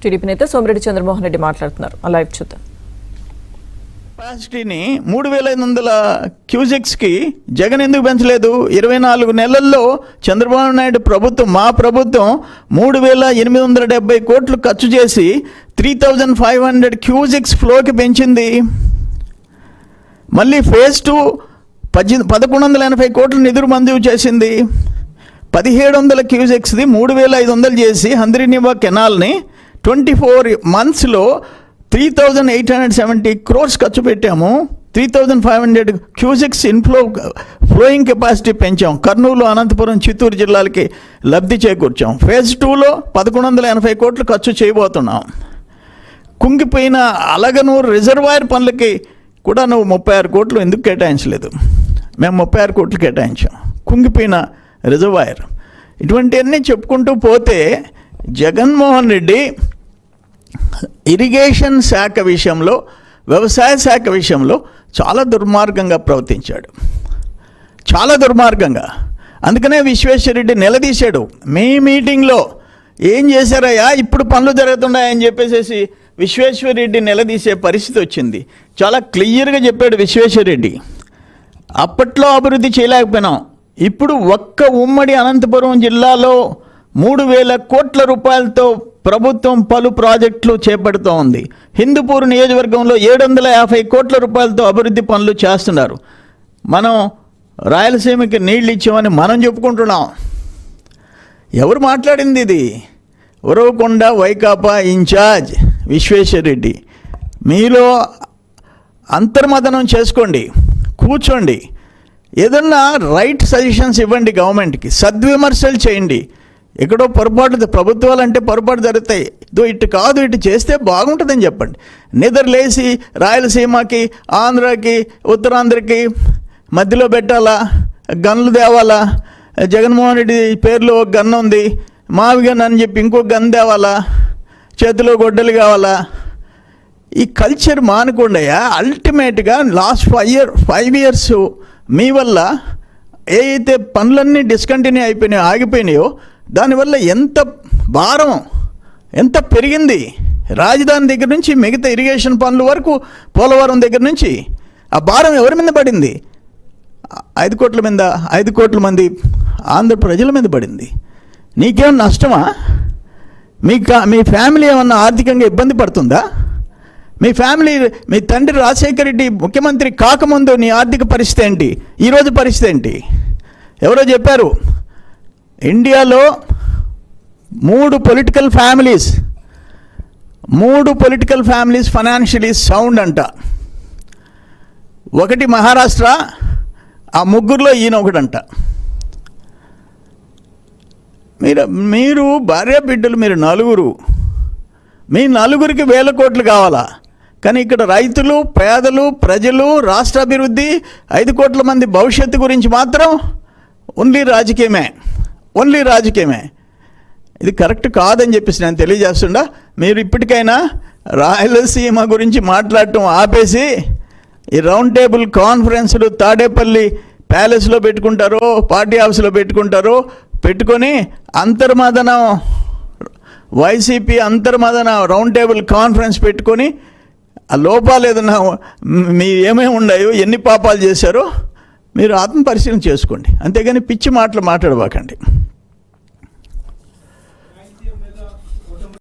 TDP నేత సోమిరెడ్డి చంద్రమోహన్ రెడ్డి మాట్లాడుతున్నారు. Live చూద్దాం. కెపాసిటీని 3,500 క్యూసెక్స్కి జగన్ ఎందుకు పెంచలేదు? 24 నెలల్లో చంద్రబాబు నాయుడు ప్రభుత్వం, మా ప్రభుత్వం 3,870 కోట్లు ఖర్చు చేసి 3,500 క్యూసెక్స్ ఫ్లోకి పెంచింది. మళ్ళీ ఫేజ్ 2 1,180 కోట్ల నిధులు మంజూరు చేసింది. 1,700 క్యూసెక్స్ది 3,500 చేసి హంద్రీనివా కెనాల్ని 24 monthsలో 3,870 crores ఖర్చు పెట్టాము. 3,500 క్యూసెక్స్ ఫ్లోయింగ్ కెపాసిటీ పెంచాం. కర్నూలు, అనంతపురం, చిత్తూరు జిల్లాలకి లబ్ధి చేకూర్చాం. ఫేజ్ 2లో 1,180 కోట్లు ఖర్చు చేయబోతున్నాం. కుంగిపోయిన అలగనూరు రిజర్వాయర్ పనులకి కూడా నువ్వు 36 కోట్లు ఎందుకు కేటాయించలేదు? మేము 36 కోట్లు కేటాయించాం. కుంగిపోయిన రిజర్వాయర్, ఇటువంటివన్నీ చెప్పుకుంటూ పోతే జగన్మోహన్ రెడ్డి ఇరిగేషన్ శాఖ విషయంలో, వ్యవసాయ శాఖ విషయంలో చాలా దుర్మార్గంగా ప్రవర్తించాడు, చాలా దుర్మార్గంగా. అందుకనే విశ్వేశ్వరరెడ్డి నిలదీశాడు. మీ మీటింగ్లో ఏం చేశారయ్యా, ఇప్పుడు పనులు జరుగుతున్నాయని చెప్పేసి విశ్వేశ్వరరెడ్డి నిలదీసే పరిస్థితి వచ్చింది. చాలా క్లియర్గా చెప్పాడు విశ్వేశ్వరరెడ్డి. అప్పట్లో అభివృద్ధి చేయలేకపోయినాం, ఇప్పుడు ఒక్క ఉమ్మడి అనంతపురం జిల్లాలో 3,000 కోట్ల రూపాయలతో ప్రభుత్వం పలు ప్రాజెక్టులు చేపడుతూ ఉంది. హిందూపూర్ నియోజకవర్గంలో 750 కోట్ల రూపాయలతో అభివృద్ధి పనులు చేస్తున్నారు. మనం రాయలసీమకి నీళ్ళు ఇచ్చామని మనం చెప్పుకుంటున్నాం. ఎవరు మాట్లాడింది ఇది? ఉరవకొండ వైకాపా ఇన్ఛార్జ్ విశ్వేశ్వరరెడ్డి. మీలో అంతర్మథనం చేసుకోండి, కూర్చోండి, ఏదన్నా రైట్ సజెషన్స్ ఇవ్వండి గవర్నమెంట్కి, సద్విమర్శలు చేయండి. ఎక్కడో పొరపాటు, ప్రభుత్వాలు అంటే పొరపాటు జరుగుతాయి, ఇటు కాదు ఇటు చేస్తే బాగుంటుందని చెప్పండి. నిద్రలేసి రాయలసీమకి, ఆంధ్రాకి, ఉత్తరాంధ్రకి మధ్యలో పెట్టాలా, గన్లు తేవాలా, జగన్మోహన్ రెడ్డి పేరులో ఒక గన్ ఉంది, మావి గన్ అని చెప్పి ఇంకో గన్ తేవాలా, చేతిలో గొడ్డలు కావాలా? ఈ కల్చర్ మానకుండాయా. అల్టిమేట్గా లాస్ట్ 5 years మీ వల్ల ఏ అయితే పనులన్నీ డిస్కంటిన్యూ అయిపోయినాయో, ఆగిపోయినాయో, దానివల్ల ఎంత భారం ఎంత పెరిగింది. రాజధాని దగ్గర నుంచి మిగతా ఇరిగేషన్ పనుల వరకు, పోలవరం దగ్గర నుంచి ఆ భారం ఎవరి మీద పడింది? 5 కోట్ల మీద, 5 కోట్ల మంది ఆంధ్ర ప్రజల మీద పడింది. నీకేమన్నా నష్టమా? మీ ఫ్యామిలీ ఏమన్నా ఆర్థికంగా ఇబ్బంది పడుతుందా? మీ ఫ్యామిలీ, మీ తండ్రి రాజశేఖర రెడ్డి ముఖ్యమంత్రి కాకముందు నీ ఆర్థిక పరిస్థితి ఏంటి, ఈరోజు పరిస్థితి ఏంటి? ఎవరో చెప్పారు, ఇండియాలో 3 పొలిటికల్ ఫ్యామిలీస్ ఫైనాన్షియలీ సౌండ్ అంట. ఒకటి మహారాష్ట్ర, ఆ ముగ్గురులో ఈయన ఒకటంట. మీరు భార్య బిడ్డలు, మీరు 4, మీ 4కి 1,000 కోట్లు కావాలా? కానీ ఇక్కడ రైతులు, పేదలు, ప్రజలు, రాష్ట్ర అభివృద్ధి, 5 కోట్ల మంది భవిష్యత్తు గురించి మాత్రం ఓన్లీ రాజకీయమే. ఇది కరెక్ట్ కాదని చెప్పేసి నేను తెలియజేస్తుండా. మీరు ఇప్పటికైనా రాయలసీమ గురించి మాట్లాడటం ఆపేసి ఈ రౌండ్ టేబుల్ కాన్ఫరెన్స్లు తాడేపల్లి ప్యాలెస్లో పెట్టుకుంటారో, పార్టీ ఆఫీస్లో పెట్టుకొని అంతర్మథనం, వైసీపీ అంతర్మథన రౌండ్ టేబుల్ కాన్ఫరెన్స్ పెట్టుకొని ఆ లోపాలు ఏదన్నా ఏమేమి ఉన్నాయో, ఎన్ని పాపాలు చేశారో మీరు ఆత్మపరిశీలన చేసుకోండి. అంతేగాని పిచ్చి మాటలు మాట్లాడబాకండి.